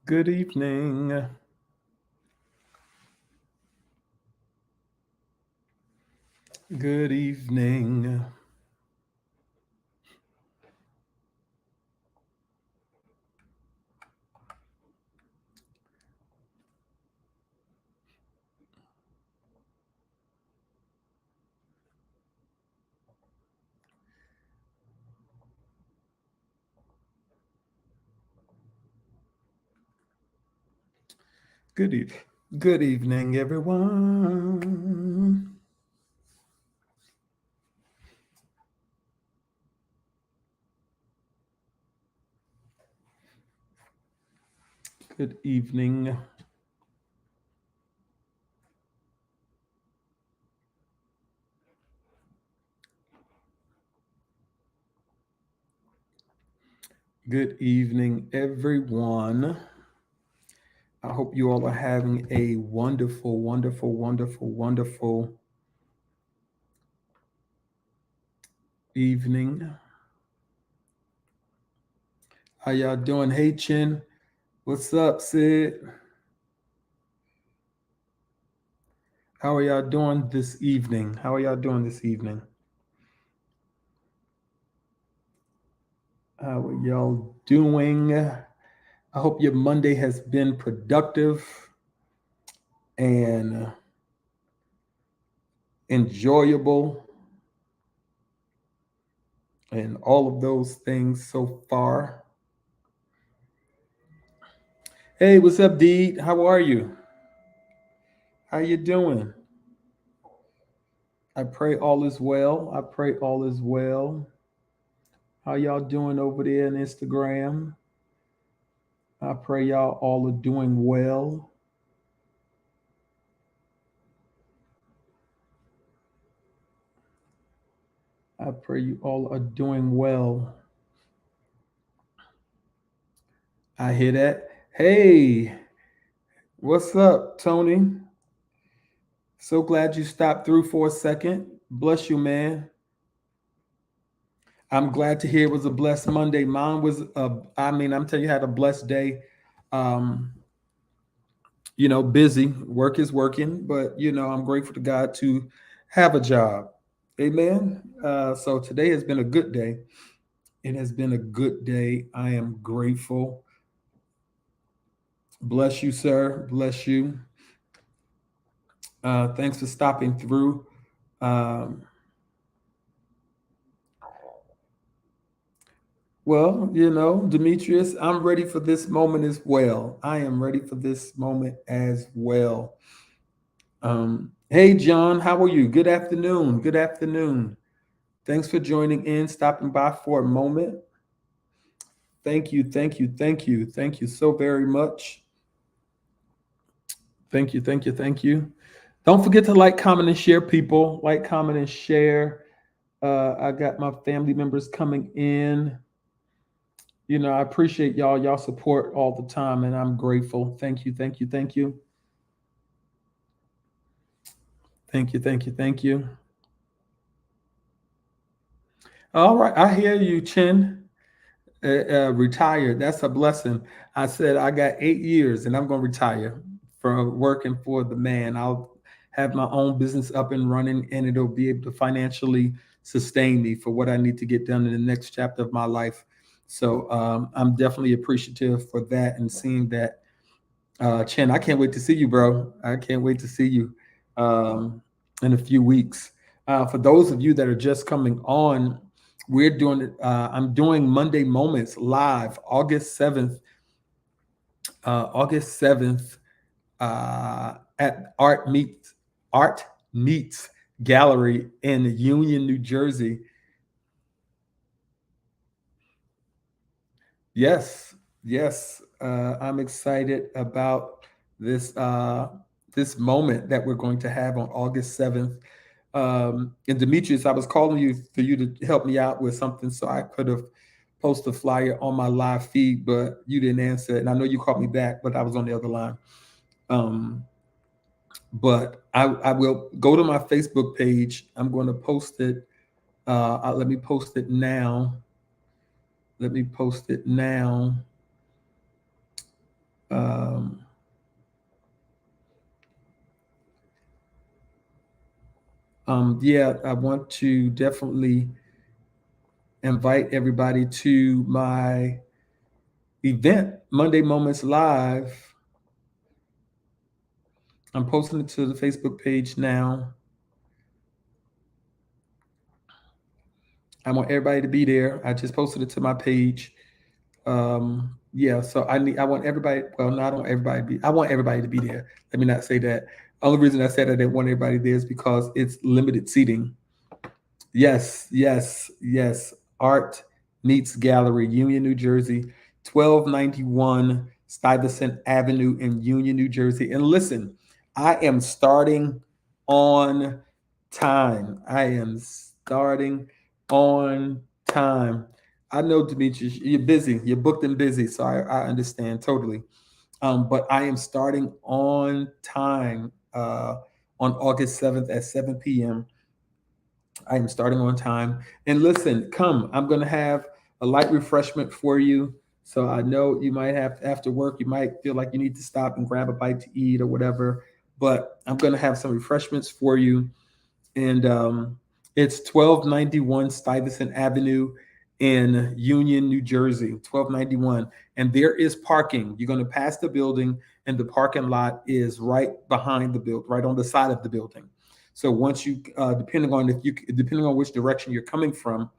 Good evening. Good evening. Good eve- Good evening, everyone. Good evening. Good evening, everyone. I hope you all are having a wonderful, wonderful, wonderful, wonderful evening. How y'all doing? Hey, Chin. What's up, Sid? How are y'all doing this evening? How are y'all doing this evening? How are y'all doing? I hope your Monday has been productive and enjoyable and all of those things so far. Hey, what's up, Deed? How are you? How you doing? I pray all is well. I pray all is well. How y'all doing over there on Instagram? I pray y'all all are doing well. I pray you all are doing well. I hear that. Hey, what's up, Tony? So glad you stopped through for a second. Bless you, man. I'm glad to hear it was a blessed Monday. Mine was I'm telling you, I had a blessed day. Um, busy. Work is working, but I'm grateful to God to have a job. Amen. So today has been a good day. It has been a good day. I am grateful. Bless you, sir. Bless you. Thanks for stopping through. Um, Well, Demetrius, I'm ready for this moment as well. I am ready for this moment as well. Hey, John, how are you? Good afternoon. Good afternoon. Thanks for joining in, stopping by for a moment. Thank you, thank you, thank you, thank you so very much. Thank you, thank you, thank you. Don't forget to like, comment, and share, people. Like, comment, and share. I got my family members coming in. I appreciate y'all, y'all support all the time, and I'm grateful. Thank you, thank you, thank you. Thank you, thank you, thank you. All right, I hear you, Chin. Retired. That's a blessing. I said I got 8 years, and I'm going to retire from working for the man. I'll have my own business up and running, and it'll be able to financially sustain me for what I need to get done in the next chapter of my life. So I'm definitely appreciative for that and seeing that. Chen, I can't wait to see you, bro. I can't wait to see you in a few weeks. For those of you that are just coming on, we're doing it. I'm doing Monday Moments live, August 7th, at Art Meets Gallery in Union, New Jersey. Yes, yes. I'm excited about this this moment that we're going to have on August 7th. And Demetrius, I was calling you for you to help me out with something so I could have posted a flyer on my live feed, but you didn't answer. And I know you called me back, but I was on the other line. Um, but I will go to my Facebook page. I'm going to post it. Let me post it now. Let me post it now. Um, yeah, I want to definitely invite everybody to my event, Monday Moments Live. I'm posting it to the Facebook page now. I want everybody to be there. I just posted it to my page. Yeah, so I want everybody. Well, not on everybody. I want everybody to be there. Let me not say that. Only reason I said I didn't want everybody there is because it's limited seating. Yes, yes, yes. Art Meets Gallery, Union, New Jersey, 1291 Stuyvesant Avenue in Union, New Jersey. And listen, I am starting on time. I am starting on time. I know, Demetrius, you're busy. You're booked and busy, so I understand totally. But I am starting on time on August 7th at 7 p.m. I am starting on time. And listen, come, I'm going to have a light refreshment for you. So I know you might have after work, you might feel like you need to stop and grab a bite to eat or whatever. But I'm going to have some refreshments for you. And it's 1291 Stuyvesant Avenue in Union, New Jersey, 1291. And there is parking. You're going to pass the building, and the parking lot is right behind the building, right on the side of the building. So once you, depending on which direction you're coming from,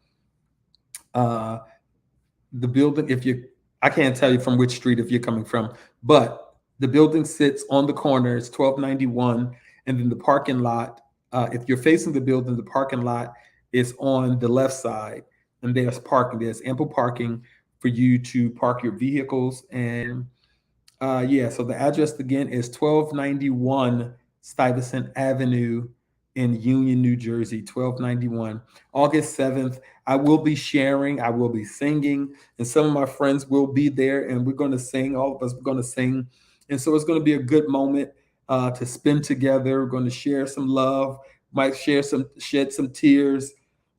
uh, the building, if you, I can't tell you from which street if you're coming from, but the building sits on the corner. It's 1291, and then the parking lot. If you're facing the building, the parking lot is on the left side, and there's parking. There's ample parking for you to park your vehicles. And yeah, so the address again is 1291 Stuyvesant Avenue in Union, New Jersey, 1291. August 7th, I will be sharing, I will be singing, and some of my friends will be there, and we're going to sing. All of us are going to sing. And so it's going to be a good moment to spend together. We're going to share some love, might shed some tears.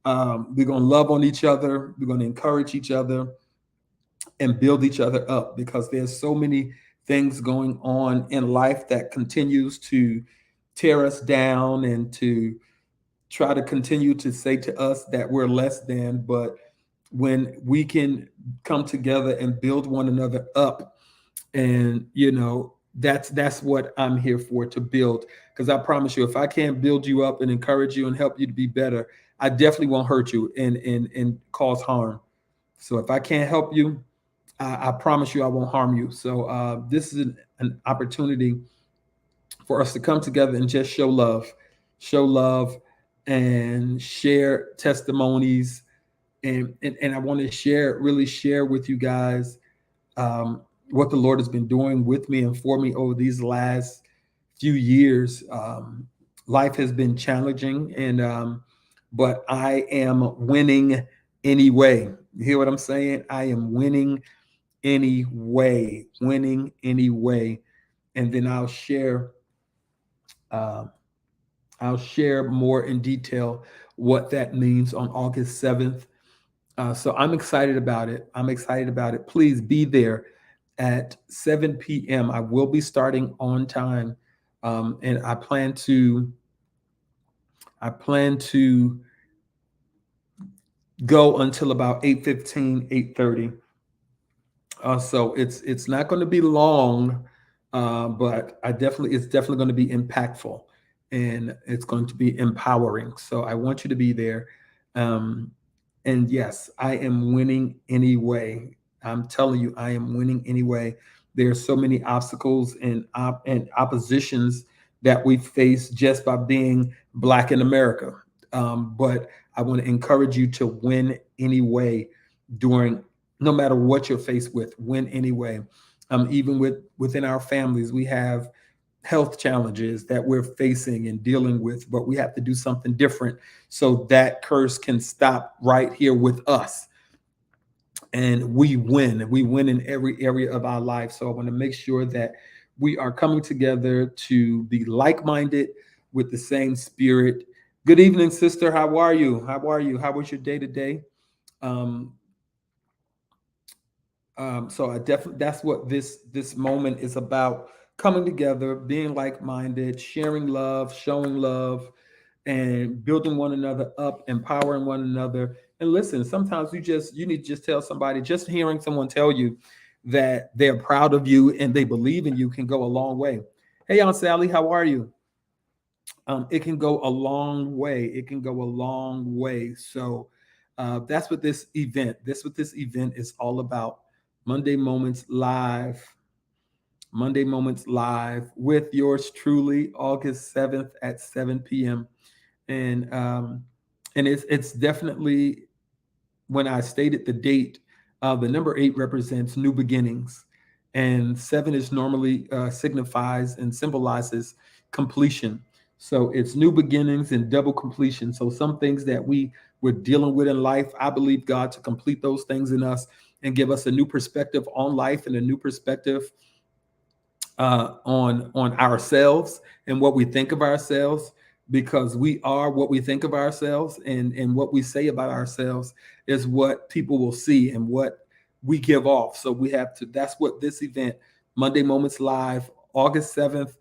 We're going to love on each other. We're going to encourage each other and build each other up, because there's so many things going on in life that continues to tear us down and to try to continue to say to us that we're less than. But when we can come together and build one another up, and that's what I'm here for, to build. Because I promise you, if I can't build you up and encourage you and help you to be better, I definitely won't hurt you and cause harm. So if I can't help you, I promise you I won't harm you. So this is an opportunity for us to come together and just show love, and share testimonies. And I want to really share with you guys what the Lord has been doing with me and for me over these last few years. Life has been challenging, and but I am winning anyway. You hear what I'm saying? I am winning winning anyway. And then uh, I'll share more in detail what that means on August 7th. So I'm excited about it. I'm excited about it. Please be there at 7 p.m. I will be starting on time. And I plan to go until about 8:15, 8:30. So it's not going to be long, but it's definitely going to be impactful, and it's going to be empowering. So I want you to be there. Um, and yes, I am winning anyway. I'm telling you, I am winning anyway. There's so many obstacles and oppositions that we face just by being Black in America. But I want to encourage you to win anyway, during no matter what you're faced with, win anyway. Even within our families, we have health challenges that we're facing and dealing with, but we have to do something different so that curse can stop right here with us. And we win. We win in every area of our life. So I want to make sure that we are coming together to be like-minded with the same spirit. Good evening, sister. How are you? How are you? How was your day today? Um, So I definitely, that's what this moment is about: coming together, being like-minded, sharing love, showing love, and building one another up, empowering one another. And listen, sometimes you need to just tell somebody, just hearing someone tell you that they're proud of you and they believe in you can go a long way. Hey, Aunt Sally, how are you? It can go a long way. It can go a long way. So that's what this event is all about. Monday Moments Live. Monday Moments Live with yours truly, August 7th at 7 p.m. And it's definitely, when I stated the date, the number 8 represents new beginnings, and 7 is normally signifies and symbolizes completion. So it's new beginnings and double completion. So some things that we were dealing with in life, I believe God to complete those things in us and give us a new perspective on life and a new perspective on ourselves and what we think of ourselves, because we are what we think of ourselves, and what we say about ourselves is what people will see and what we give off. So we have to, that's what this event, Monday Moments Live, August 7th,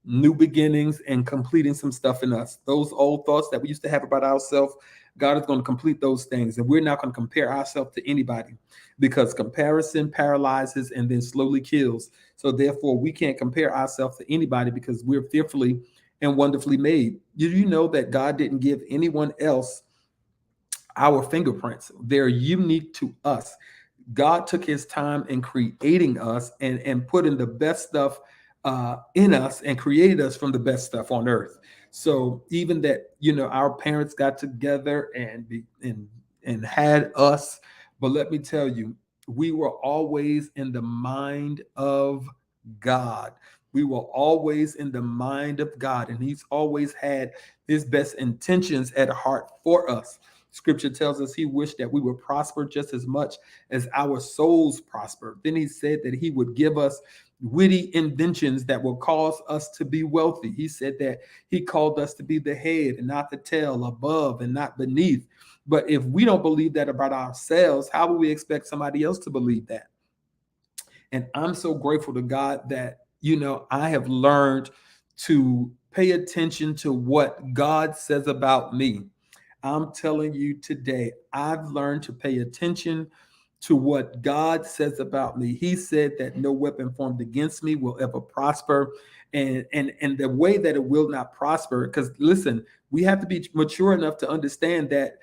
new beginnings and completing some stuff in us. Those old thoughts that we used to have about ourselves, God is going to complete those things, and we're not going to compare ourselves to anybody, because comparison paralyzes and then slowly kills. So therefore, we can't compare ourselves to anybody, because we're fearfully and wonderfully made. Did you know that God didn't give anyone else our fingerprints? They're unique to us. God took his time in creating us and putting the best stuff in us and created us from the best stuff on earth. So even that, our parents got together and had us, but let me tell you, we were always in the mind of God. We were always in the mind of God, and he's always had his best intentions at heart for us. Scripture tells us he wished that we would prosper just as much as our souls prosper. Then he said that he would give us witty inventions that will cause us to be wealthy. He said that he called us to be the head and not the tail, above and not beneath. But if we don't believe that about ourselves, how will we expect somebody else to believe that? And I'm so grateful to God that, I have learned to pay attention to what God says about me. I'm telling you today, I've learned to pay attention to what God says about me. He said that no weapon formed against me will ever prosper. And the way that it will not prosper, because listen, we have to be mature enough to understand that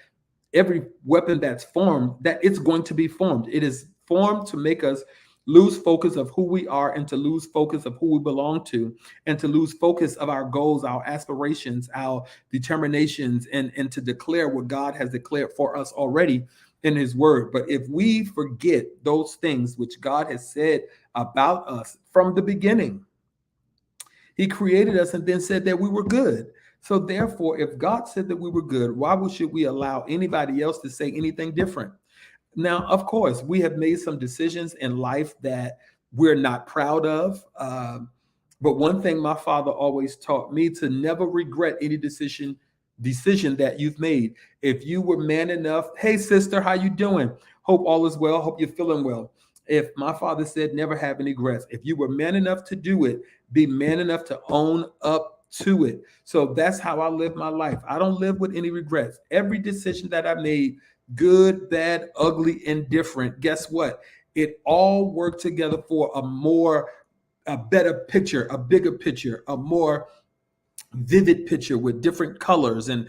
every weapon that's formed, that it's going to be formed. It is formed to make us lose focus of who we are, and to lose focus of who we belong to, and to lose focus of our goals, our aspirations, our determinations, and to declare what God has declared for us already in his word. But if we forget those things which God has said about us from the beginning, he created us and then said that we were good. So therefore, if God said that we were good, why should we allow anybody else to say anything different? Now, of course, we have made some decisions in life that we're not proud of. But one thing my father always taught me: to never regret any decision that you've made. If you were man enough, hey sister, how you doing? Hope all is well. Hope you're feeling well. If my father said never have any regrets, if you were man enough to do it, be man enough to own up to it. So that's how I live my life. I don't live with any regrets. Every decision that I made, good, bad, ugly, indifferent, guess what? It all worked together for a better picture, a bigger picture, a more vivid picture with different colors. And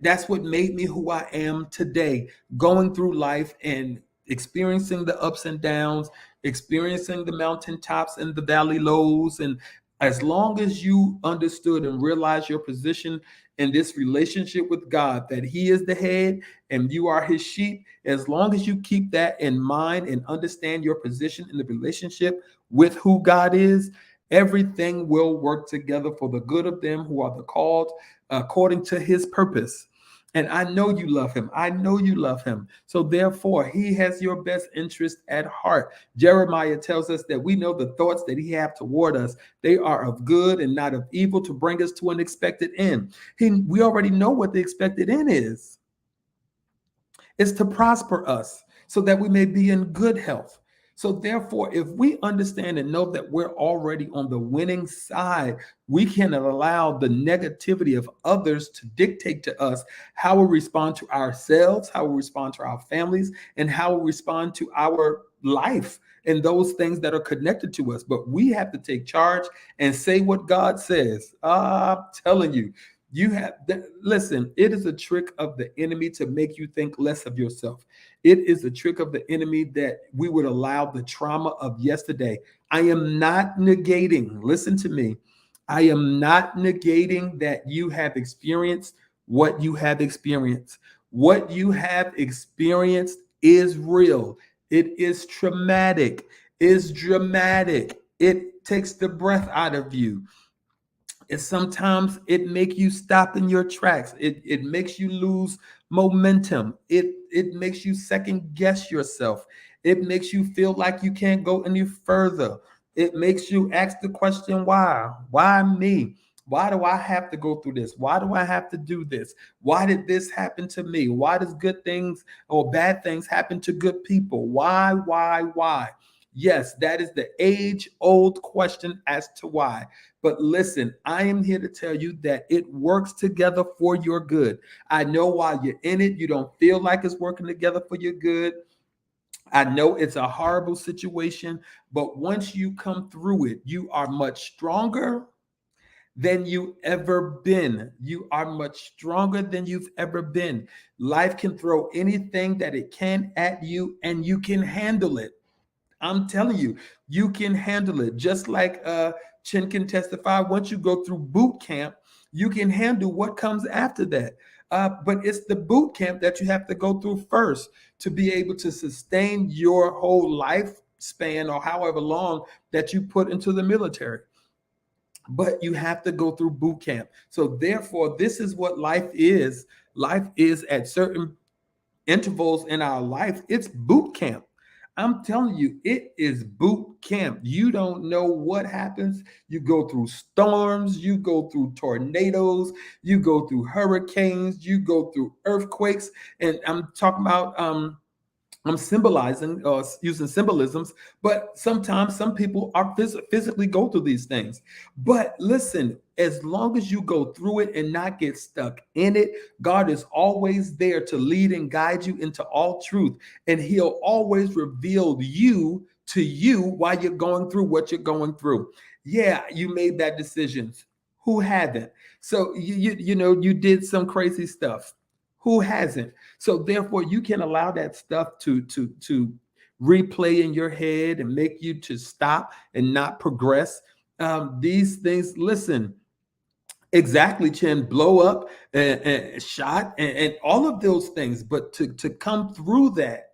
that's what made me who I am today, going through life and experiencing the ups and downs, experiencing the mountaintops and the valley lows. And as long as you understood and realized your position in this relationship with God, that he is the head and you are his sheep, as long as you keep that in mind and understand your position in the relationship with who God is, everything will work together for the good of them who are the called according to his purpose. And I know you love him. I know you love him. So therefore, he has your best interest at heart. Jeremiah tells us that we know the thoughts that he have toward us. They are of good and not of evil, to bring us to an expected end. We already know what the expected end is to prosper us so that we may be in good health. So therefore, if we understand and know that we're already on the winning side, we cannot allow the negativity of others to dictate to us how we respond to ourselves, how we respond to our families, and how we respond to our life and those things that are connected to us. But we have to take charge and say what God says. I'm telling you, listen, it is a trick of the enemy to make you think less of yourself. It is a trick of the enemy that we would allow the trauma of yesterday. I am not negating, listen to me. I am not negating that you have experienced what you have experienced. What you have experienced is real. It is traumatic. It's dramatic. It takes the breath out of you. And sometimes it makes you stop in your tracks. It makes you lose momentum. It makes you second guess yourself. It makes you feel like you can't go any further. It makes you ask the question, why? Why me? Why do I have to go through this? Why do I have to do this? Why did this happen to me? Why does good things or bad things happen to good people? Why, why? Yes, that is the age-old question as to why. But listen, I am here to tell you that it works together for your good. I know while you're in it, you don't feel like it's working together for your good. I know it's a horrible situation, but once you come through it, you are much stronger than you ever been. You are much stronger than you've ever been. Life can throw anything that it can at you, and you can handle it. I'm telling you, you can handle it. Just like Chin can testify, once you go through boot camp, you can handle what comes after that. But it's the boot camp that you have to go through first to be able to sustain your whole lifespan or however long that you put into the military. But you have to go through boot camp. So therefore, this is what life is. Life is at certain intervals in our life, it's boot camp. I'm telling you, it is boot camp. You don't know what happens. You go through storms, you go through tornadoes, you go through hurricanes, you go through earthquakes. And I'm talking about I'm symbolizing using symbolisms, but sometimes some people are physically go through these things. But listen, as long as you go through it and not get stuck in it, God is always there to lead and guide you into all truth. And he'll always reveal you to you while you're going through what you're going through. Yeah, you made bad decisions. Who hadn't? So you know, you did some crazy stuff. Who hasn't? So therefore, you can allow that stuff to replay in your head and make you to stop and not progress. These things, listen, exactly, Chin, blow up and shot and all of those things. But to come through that,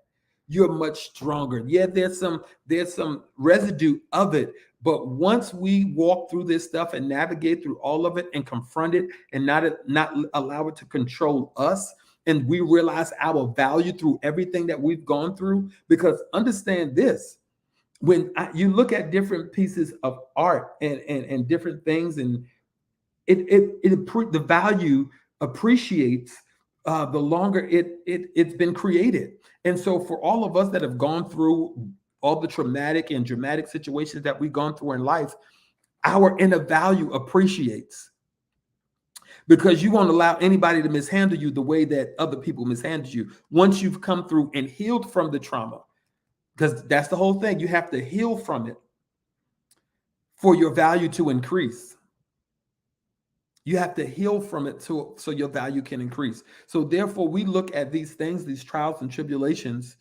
you're much stronger. Yeah, there's some residue of it. But once we walk through this stuff and navigate through all of it and confront it and not allow it to control us, and we realize our value through everything that we've gone through, because understand this, when you look at different pieces of art and different things, and the value appreciates the longer it's been created. And so for all of us that have gone through all the traumatic and dramatic situations that we've gone through in life, our inner value appreciates, because you won't allow anybody to mishandle you the way that other people mishandle you. Once you've come through and healed from the trauma, because that's the whole thing, you have to heal from it for your value to increase. You have to heal from it so your value can increase. So therefore, we look at these things, these trials and tribulations,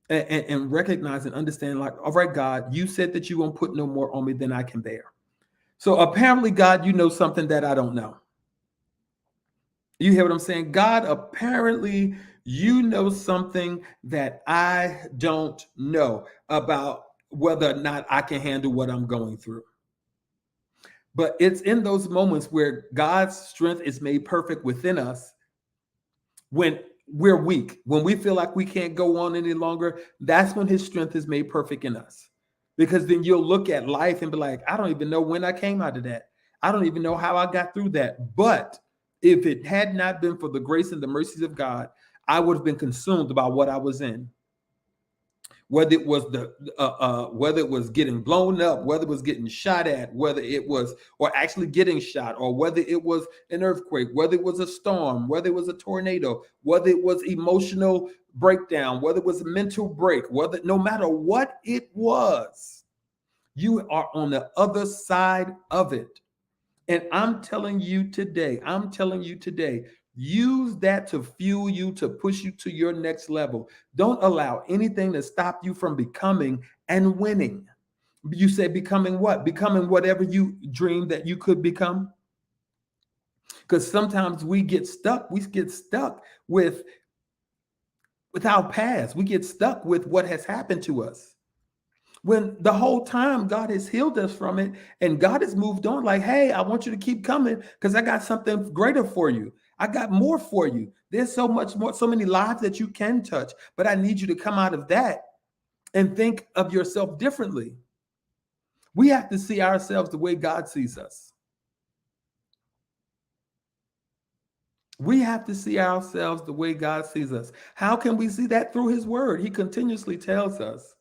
and recognize and understand, like, all right, God, you said that you won't put no more on me than I can bear. So apparently, God, you know something that I don't know. You hear what I'm saying? God, apparently you know something that I don't know about whether or not I can handle what I'm going through. But it's in those moments where God's strength is made perfect within us when we're weak, when we feel like we can't go on any longer. That's when his strength is made perfect in us. Because then you'll look at life and be like, I don't even know when I came out of that. I don't even know how I got through that. But if it had not been for the grace and the mercies of God, I would have been consumed by what I was in. whether it was whether it was getting blown up, whether it was getting shot at, whether it was or actually getting shot, or whether it was an earthquake, whether it was a storm, whether it was a tornado, whether it was emotional breakdown, whether it was a mental break, whether no matter what it was, you are on the other side of it. And I'm telling you today, use that to fuel you, to push you to your next level. Don't allow anything to stop you from becoming and winning. You say becoming what? Becoming whatever you dream that you could become. Because sometimes we get stuck. We get stuck with our past. We get stuck with what has happened to us. When the whole time God has healed us from it and God has moved on, like, hey, I want you to keep coming because I got something greater for you. I got more for you. There's so much more, so many lives that you can touch, but I need you to come out of that and think of yourself differently. We have to see ourselves the way God sees us. We have to see ourselves the way God sees us. How can we see that? Through his word. He continuously tells us.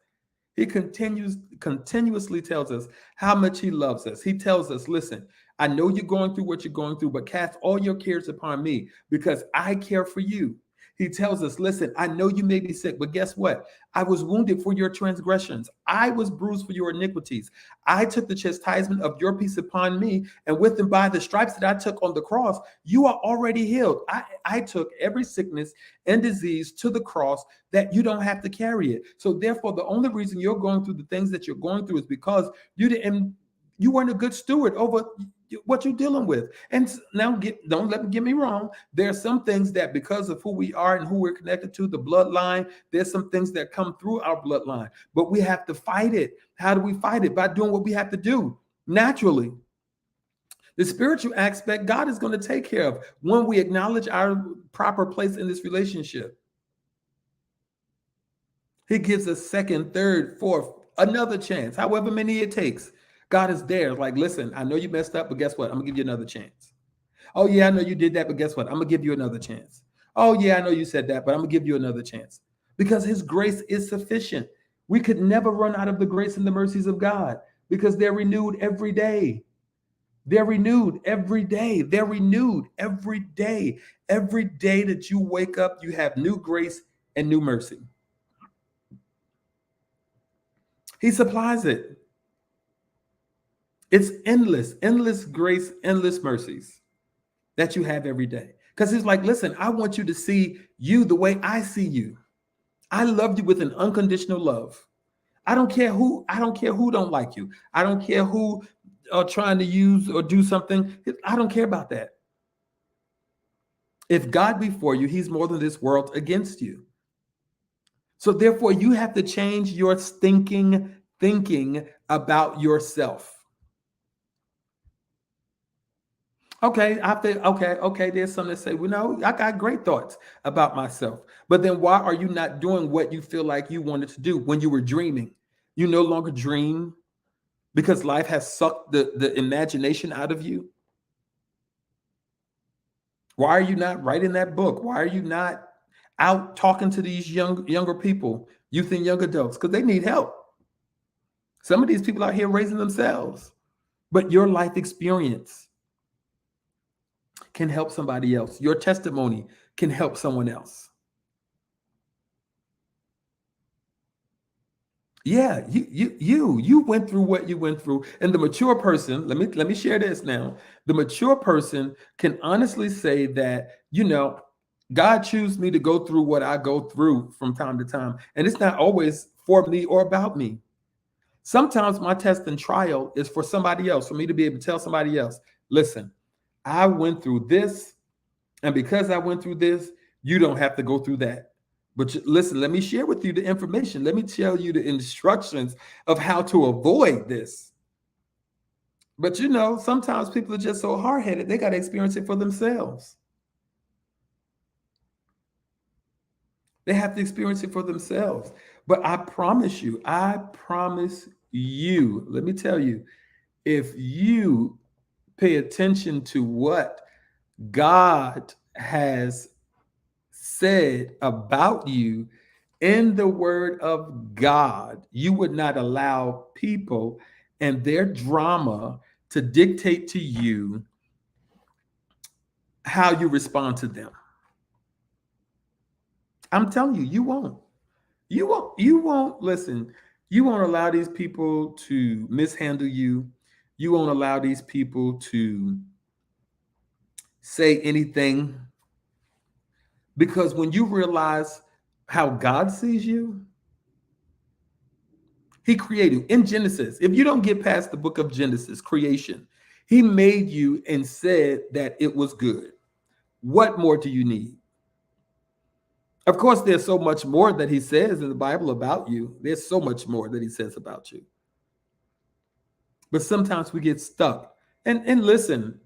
He continuously tells us how much he loves us. He tells us, listen, I know you're going through what you're going through, but cast all your cares upon me because I care for you. He tells us, listen, I know you may be sick, but guess what? I was wounded for your transgressions. I was bruised for your iniquities. I took the chastisement of your peace upon me, and with and by the stripes that I took on the cross, you are already healed. I took every sickness and disease to the cross that you don't have to carry it. So therefore, the only reason you're going through the things that you're going through is because you weren't a good steward over what you're dealing with. And now don't let me get me wrong. There are some things that because of who we are and who we're connected to, the bloodline, there's some things that come through our bloodline, but we have to fight it. How do we fight it? By doing what we have to do naturally. The spiritual aspect, God is going to take care of when we acknowledge our proper place in this relationship. He gives us second, third, fourth, another chance, however many it takes. God is there. Like, listen, I know you messed up, but guess what? I'm gonna give you another chance. Oh yeah, I know you did that, but guess what? I'm gonna give you another chance. Oh yeah, I know you said that, but I'm gonna give you another chance. Because his grace is sufficient. We could never run out of the grace and the mercies of God because they're renewed every day. They're renewed every day. They're renewed every day. Every day that you wake up, you have new grace and new mercy. He supplies it. It's endless grace, endless mercies that you have every day. Because he's like, listen, I want you to see you the way I see you. I love you with an unconditional love. I don't care who don't like you. I don't care who are trying to use or do something. I don't care about that. If God be for you, he's more than this world against you. So therefore, you have to change your thinking about yourself. Okay, I think okay. There's some that say, well, no, I got great thoughts about myself. But then why are you not doing what you feel like you wanted to do when you were dreaming? You no longer dream because life has sucked the imagination out of you. Why are you not writing that book? Why are you not out talking to these younger people, youth and young adults? Because they need help. Some of these people out here raising themselves, but your life experience can help somebody else. Your testimony can help someone else. Yeah, you went through what you went through, and the mature person. Let me share this now. The mature person can honestly say that God chooses me to go through what I go through from time to time, and it's not always for me or about me. Sometimes my test and trial is for somebody else, for me to be able to tell somebody else, listen, I went through this, and because I went through this, you don't have to go through that. But listen, let me share with you the information. Let me tell you the instructions of how to avoid this. But sometimes people are just so hard-headed, they got to experience it for themselves. They have to experience it for themselves. But I promise you, let me tell you, if you pay attention to what God has said about you In the word of God, you would not allow people and their drama to dictate to you how you respond to them. I'm telling you, you won't. You won't listen. You won't allow these people to mishandle you. You won't allow these people to say anything, because when you realize how God sees you, he created in Genesis. If you don't get past the book of Genesis, creation, he made you and said that it was good. What more do you need? Of course, there's so much more that he says in the Bible about you. There's so much more that he says about you. But sometimes we get stuck. And listen,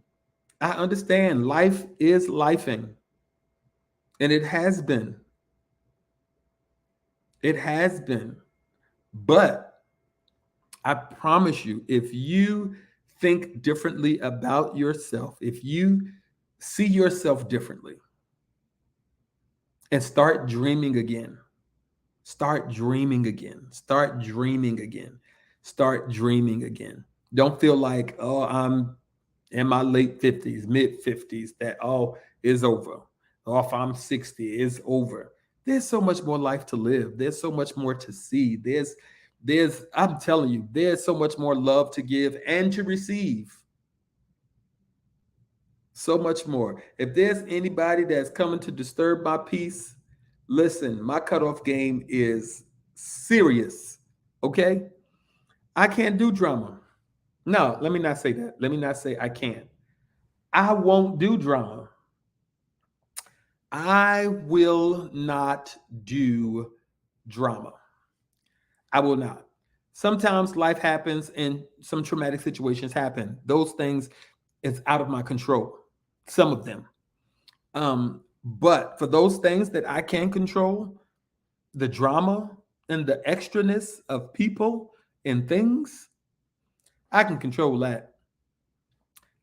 I understand life is lifing. And it has been. It has been. But I promise you, if you think differently about yourself, if you see yourself differently and start dreaming again, start dreaming again, start dreaming again, start dreaming again. Don't feel like, oh, I'm in my late 50s, mid 50s, that all is over. Or if I'm 60, it's over. There's so much more life to live. There's so much more to see. I'm telling you, there's so much more love to give and to receive. So much more. If there's anybody that's coming to disturb my peace, listen, my cutoff game is serious. Okay? I can't do drama. No, let me not say that. Let me not say I can't. I won't do drama. I will not do drama. I will not. Sometimes life happens and some traumatic situations happen. Those things is out of my control. Some of them. But for those things that I can control, the drama and the extraness of people and things, I can control that.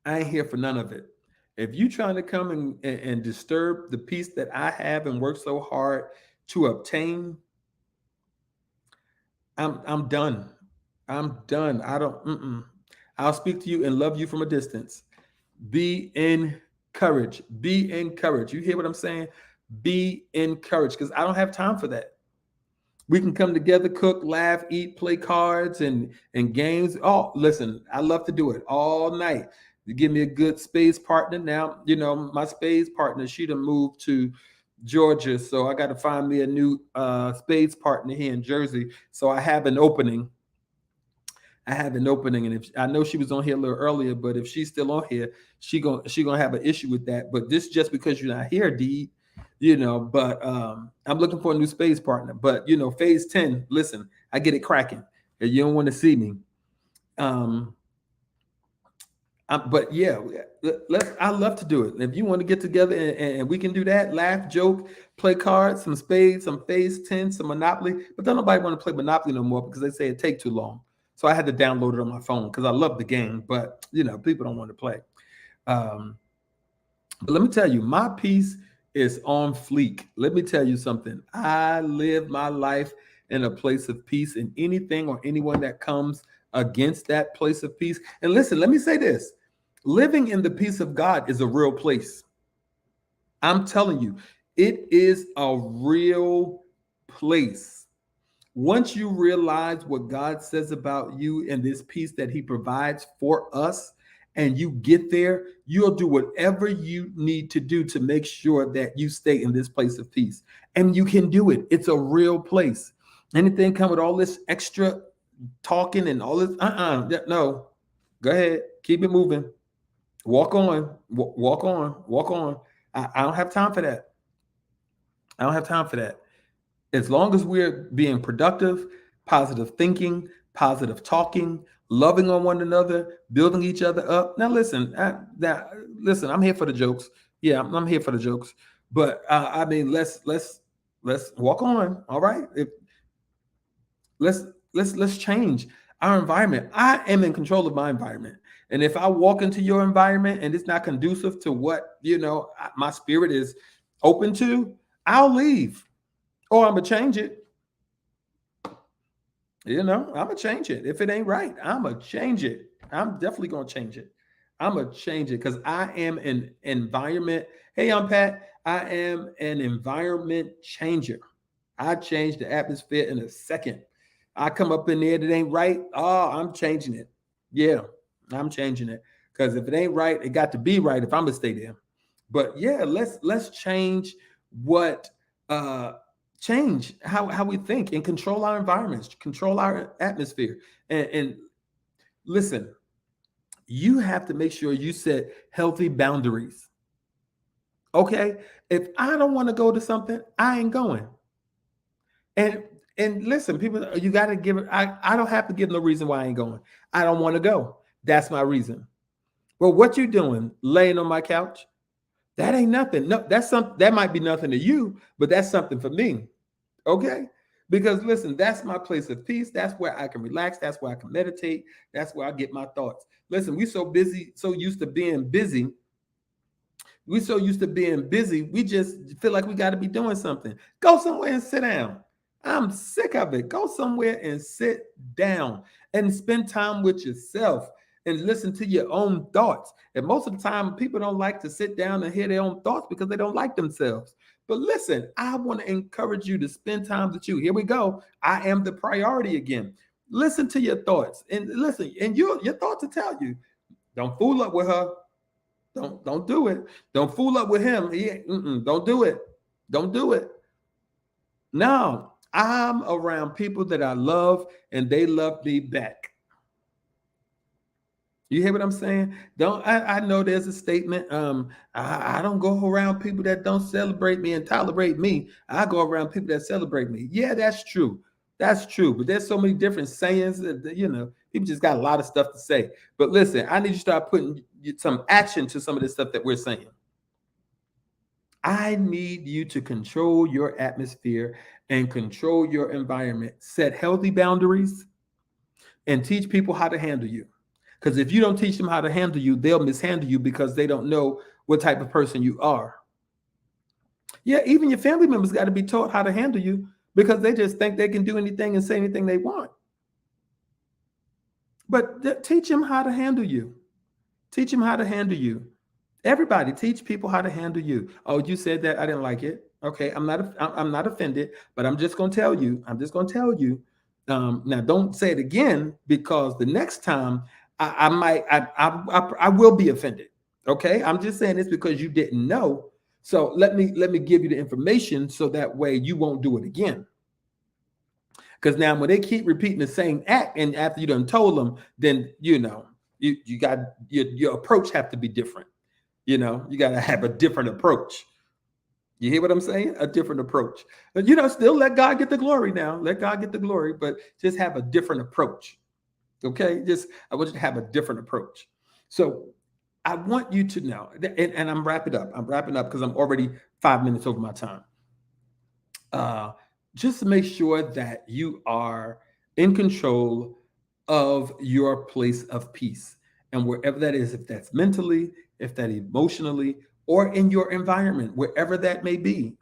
I ain't here for none of it. If you trying to come and disturb the peace that I have and work so hard to obtain, I'm done. I'm done. I don't. I'll speak to you and love you from a distance. Be encouraged. Be encouraged. You hear what I'm saying? Be encouraged, because I don't have time for that. We can come together, cook, laugh, eat, play cards and games. Oh, listen, I love to do it all night. You give me a good spades partner. Now, my spades partner, she done moved to Georgia, so I got to find me a new spades partner here in Jersey. So I have an opening. And if I know she was on here a little earlier, but if she's still on here, she gonna have an issue with that. But this just because you're not here, D, But I'm looking for a new spades partner. But phase 10. Listen, I get it cracking. And you don't want to see me. But yeah, I love to do it. If you want to get together and we can do that, laugh, joke, play cards, some spades, some phase 10, some Monopoly. But don't nobody want to play Monopoly no more because they say it take too long. So I had to download it on my phone because I love the game, but people don't want to play. But let me tell you, my peace is on fleek. Let me tell you something. I live my life in a place of peace, and anything or anyone that comes against that place of peace. And listen, let me say this. Living in the peace of God is a real place. I'm telling you, it is a real place. Once you realize what God says about you and this peace that he provides for us, and you get there, you'll do whatever you need to do to make sure that you stay in this place of peace. And you can do it. It's a real place. Anything come with all this extra talking and all this? No. Go ahead. Keep it moving. Walk on. Walk on. Walk on. I don't have time for that. I don't have time for that. As long as we're being productive, positive thinking, positive talking, loving on one another, building each other up. Now, listen, I'm here for the jokes. Yeah, I'm here for the jokes. But I mean, let's walk on. All right. Let's change our environment. I am in control of my environment. And if I walk into your environment and it's not conducive to what, my spirit is open to, I'll leave. Or I'm gonna change it. I'm gonna change it. If it ain't right, I'm gonna change it. I'm definitely gonna change it. I'm gonna change it because I am an environment. Hey, I'm Pat. I am an environment changer. I change the atmosphere in a second. I come up in there that ain't right. Oh, I'm changing it. Yeah, I'm changing it. Because if it ain't right, it got to be right if I'm gonna stay there. But yeah, let's change what uh change how we think and control our environments, control our atmosphere. And listen, you have to make sure you set healthy boundaries. Okay? If I don't want to go to something, I ain't going. And and listen, people, you got to give it. I don't have to give no reason why I ain't going. I don't want to go. That's my reason. Well, what you doing? Laying on my couch? That ain't nothing. No, that's something that might be nothing to you, but that's something for me. Okay? Because listen, that's my place of peace. That's where I can relax. That's where I can meditate. That's where I get my thoughts. Listen, we so busy, so used to being busy. We so used to being busy, we just feel like we got to be doing something. Go somewhere and sit down. I'm sick of it. Go somewhere and sit down and spend time with yourself and listen to your own thoughts. And most of the time, people don't like to sit down and hear their own thoughts because they don't like themselves. But listen, I want to encourage you to spend time with you. Here we go. I am the priority again. Listen to your thoughts and listen, and your thoughts will tell you, don't fool up with her. Don't do it. Don't fool up with him. Don't do it. Don't do it. No, I'm around people that I love and they love me back. You hear what I'm saying? Don't I know there's a statement. I don't go around people that don't celebrate me and tolerate me. I go around people that celebrate me. Yeah, that's true. That's true. But there's so many different sayings that people just got a lot of stuff to say. But listen, I need you to start putting some action to some of this stuff that we're saying. I need you to control your atmosphere and control your environment. Set healthy boundaries and teach people how to handle you. Because if you don't teach them how to handle you, they'll mishandle you because they don't know what type of person you are. Yeah, even your family members got to be taught how to handle you because they just think they can do anything and say anything they want. But teach them how to handle you. Teach them how to handle you. Everybody teach people how to handle you. Oh, you said that I didn't like it. Okay, I'm not offended, but I'm just gonna tell you. I'm just gonna tell you. Now, don't say it again because the next time I might I will be offended. Okay, I'm just saying this because you didn't know. So let me give you the information so that way you won't do it again. Because now when they keep repeating the same act, and after you done told them, then you got your approach have to be different. You got to have a different approach. You hear what I'm saying? A different approach. But, still let God get the glory now. Let God get the glory, but just have a different approach. Okay? I want you to have a different approach. So I want you to know, and I'm wrapping up. I'm wrapping up because I'm already 5 minutes over my time. Just to make sure that you are in control of your place of peace. And wherever that is, if that's mentally, if that emotionally, or in your environment, wherever that may be,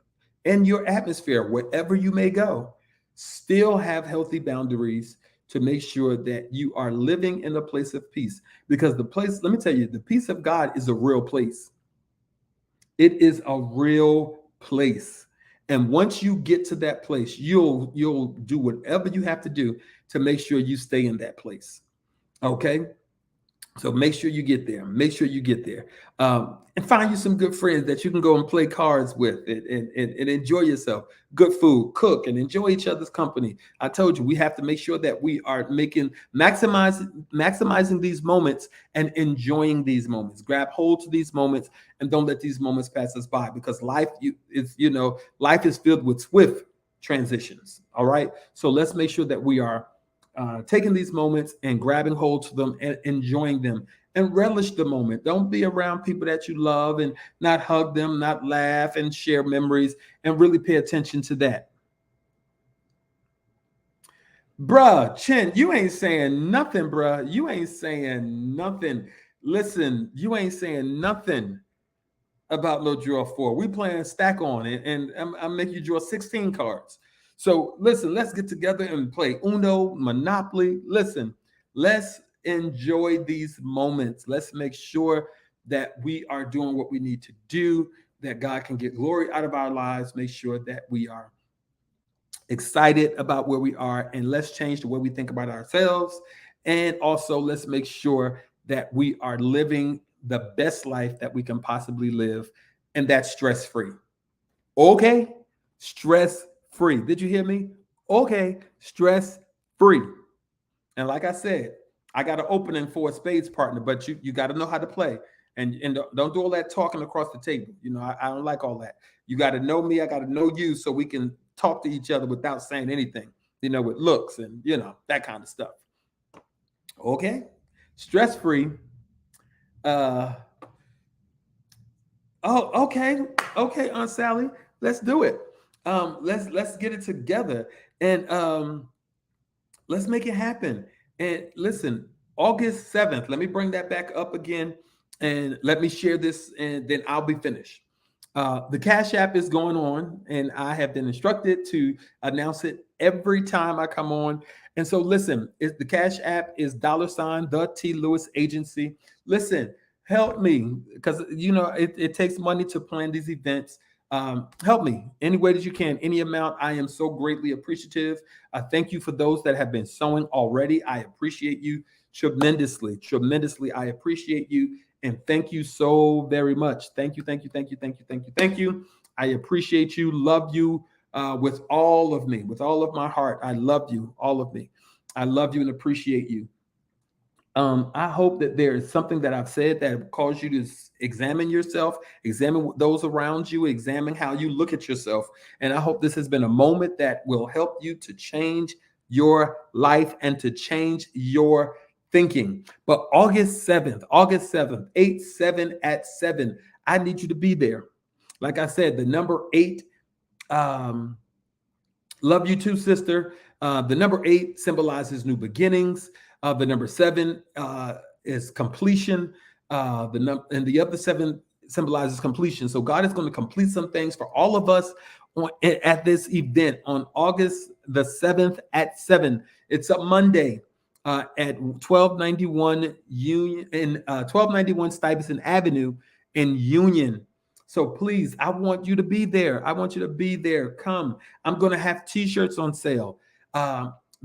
in your atmosphere, wherever you may go, still have healthy boundaries to make sure that you are living in a place of peace. Because let me tell you, the peace of God is a real place. It is a real place. And once you get to that place, you'll do whatever you have to do to make sure you stay in that place. Okay? So make sure you get there. Make sure you get there. And find you some good friends that you can go and play cards with and enjoy yourself. Good food, cook, and enjoy each other's company. I told you we have to make sure that we are maximizing these moments and enjoying these moments. Grab hold to these moments and don't let these moments pass us by because life is filled with swift transitions. All right. So let's make sure that we are taking these moments and grabbing hold to them and enjoying them and relish the moment. Don't be around people that you love and not hug them, not laugh and share memories and really pay attention to that. Bruh, Chin, you ain't saying nothing, bruh. You ain't saying nothing. Listen, you ain't saying nothing about no draw four. We playing stack on it, and I'm making you draw 16 cards. So listen, let's get together and play Uno, Monopoly. Listen, let's enjoy these moments. Let's make sure that we are doing what we need to do, that God can get glory out of our lives. Make sure that we are excited about where we are, and let's change the way we think about ourselves. And also, let's make sure that we are living the best life that we can possibly live, and that's stress free. Okay, stress free. Did you hear me? Okay, stress free. And like I said, I got an opening for a spades partner, but you got to know how to play. And don't do all that talking across the table. You know, I don't like all that. You got to know me. I got to know you so we can talk to each other without saying anything, you know, with looks and, you know, that kind of stuff. Okay. Stress free. Uh, oh, okay. Okay, Aunt Sally, let's do it. Let's get it together, and let's make it happen. And listen, August 7th, let me bring that back up again, and let me share this, and then I'll be finished. The Cash App is going on, and I have been instructed to announce it every time I come on. And so, listen, the Cash App is $ the T Lewis Agency. Listen, help me, because you know it takes money to plan these events. Help me any way that you can, any amount. I am so greatly appreciative. I thank you for those that have been sowing already. I appreciate you tremendously, tremendously. I appreciate you. And thank you so very much. Thank you, thank you, thank you, thank you, thank you, thank you. I appreciate you, love you with all of me, with all of my heart. I love you, all of me. I love you and appreciate you. I hope that there is something that I've said that caused you to examine yourself, examine those around you, examine how you look at yourself. And I hope this has been a moment that will help you to change your life and to change your thinking. But August 7th, 8-7 at 7, I need you to be there. Like I said, the number 8, love you too, sister. The number 8 symbolizes new beginnings. The number 7 is completion. And the other 7 symbolizes completion. So God is going to complete some things for all of us at this event on August the 7th at 7. It's a Monday at 1291 Union in 1291 Stuyvesant Avenue in Union. So please, I want you to be there. I want you to be there. Come. I'm going to have T-shirts on sale.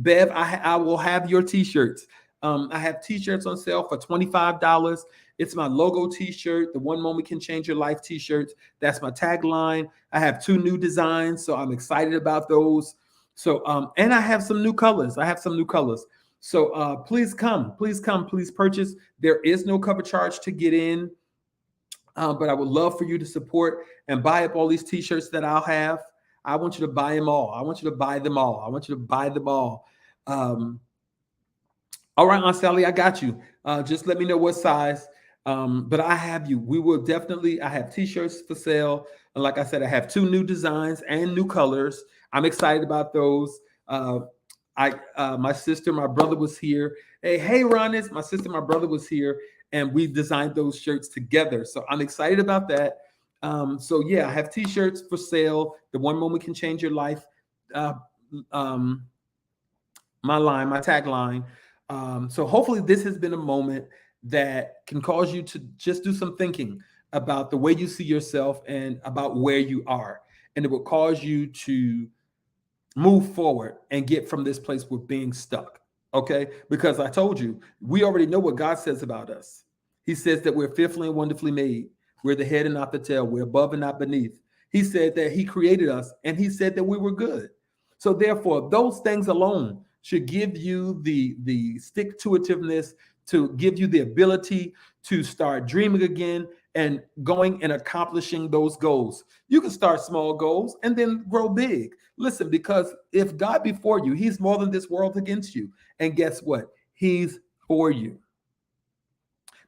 Bev, I will have your T-shirts. I have T-shirts on sale for $25. It's my logo T-shirt, the One Moment Can Change Your Life T-shirts. That's my tagline. I have 2 new designs, so I'm excited about those. So, and I have some new colors. So please come, please purchase. There is no cover charge to get in. But I would love for you to support and buy up all these T-shirts that I'll have. I want you to buy them all. I want you to buy them all. All right, Aunt Sally, I got you. Just let me know what size. But I have you. I have T-shirts for sale. And like I said, I have 2 new designs and new colors. I'm excited about those. My sister, my brother was here. Hey, Ronis, my sister, my brother was here, and we designed those shirts together. So I'm excited about that. So yeah, I have T-shirts for sale. The One Moment Can Change Your Life. My tagline. So hopefully this has been a moment that can cause you to just do some thinking about the way you see yourself and about where you are. And it will cause you to move forward and get from this place with being stuck. Okay? Because I told you, we already know what God says about us. He says that we're fearfully and wonderfully made. We're the head and not the tail. We're above and not beneath. He said that he created us, and he said that we were good. So therefore, those things alone should give you the stick-to-itiveness, to give you the ability to start dreaming again and going and accomplishing those goals. You can start small goals and then grow big. Listen, because if God be for you, he's more than this world against you. And guess what? He's for you.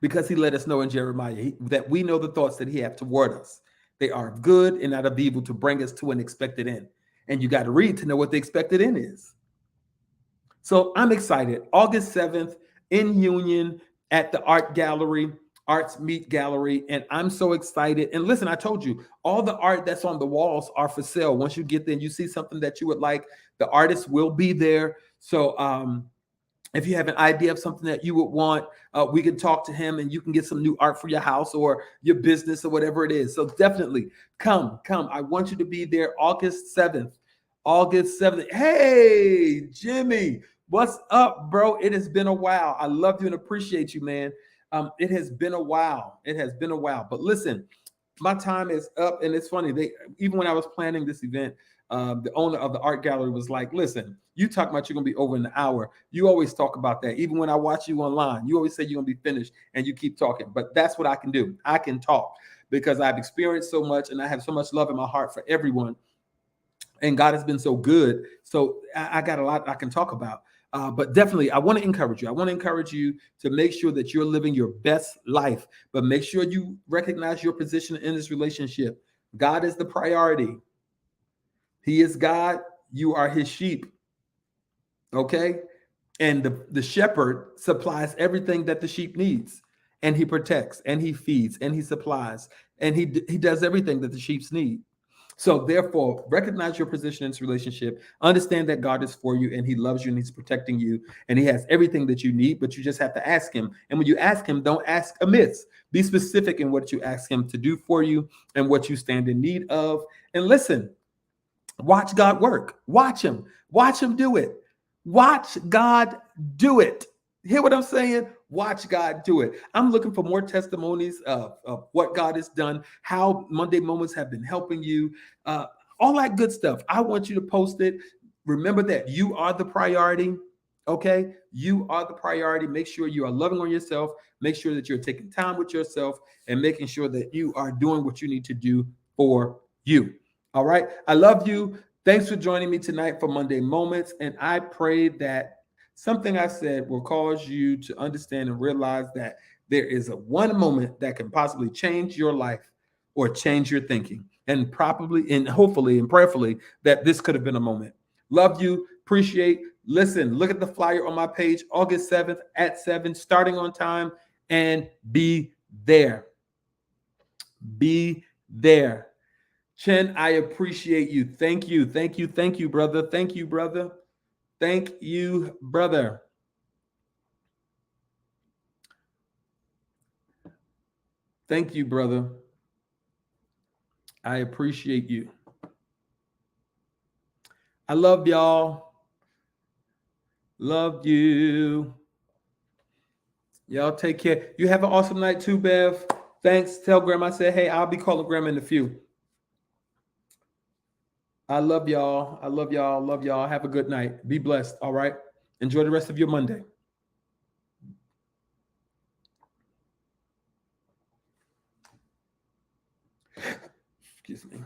Because he let us know in Jeremiah that we know the thoughts that he has toward us. They are of good and not of evil, to bring us to an expected end. And you got to read to know what the expected end is. So I'm excited. August 7th in Union at the Art Gallery. Arts Meet Gallery, and I'm so excited. And listen, I told you, all the art that's on the walls are for sale. Once you get there and you see something that you would like, the artist will be there. So if you have an idea of something that you would want, we can talk to him and you can get some new art for your house or your business or whatever it is. So definitely come. I want you to be there August 7th. August 7th. Hey, Jimmy, what's up, bro? It has been a while. I love you and appreciate you, man. It has been a while. It has been a while. But listen, my time is up, and it's funny. Even when I was planning this event, the owner of the art gallery was like, "Listen, you talk about you're gonna be over in an hour. You always talk about that. Even when I watch you online, you always say you're gonna be finished, and you keep talking. But that's what I can do. I can talk because I've experienced so much, and I have so much love in my heart for everyone. And God has been so good. So I got a lot I can talk about. But definitely, I want to encourage you. I want to encourage you to make sure that you're living your best life, but make sure you recognize your position in this relationship. God is the priority. He is God. You are his sheep. Okay. And the shepherd supplies everything that the sheep needs. And he protects and he feeds and he supplies and he does everything that the sheep need. So therefore, recognize your position in this relationship. Understand that God is for you and he loves you and he's protecting you and he has everything that you need, but you just have to ask him. And when you ask him, don't ask amiss. Be specific in what you ask him to do for you and what you stand in need of. And listen, watch God work. Watch him. Watch him do it. Watch God do it. Hear what I'm saying? Watch God do it. I'm looking for more testimonies of what God has done, how Monday Moments have been helping you, all that good stuff. I want you to post it. Remember that you are the priority. Okay? You are the priority. Make sure you are loving on yourself. Make sure that you're taking time with yourself and making sure that you are doing what you need to do for you. All right. I love you. Thanks for joining me tonight for Monday Moments. And I pray that something I said will cause you to understand and realize that there is a one moment that can possibly change your life or change your thinking. And probably and hopefully and prayerfully that this could have been a moment. Love you. Appreciate. Listen, look at the flyer on my page, August 7th at 7, starting on time, and be there. Be there. Chen, I appreciate you. Thank you. Thank you. Thank you, brother. Thank you, brother. Thank you, brother. Thank you, brother. I appreciate you. I love y'all. Love you. Y'all take care. You have an awesome night too, Bev. Thanks. Tell Grandma I said, hey, I'll be calling Grandma in a few. I love y'all. I love y'all. Love y'all. Have a good night. Be blessed. All right. Enjoy the rest of your Monday. Excuse me.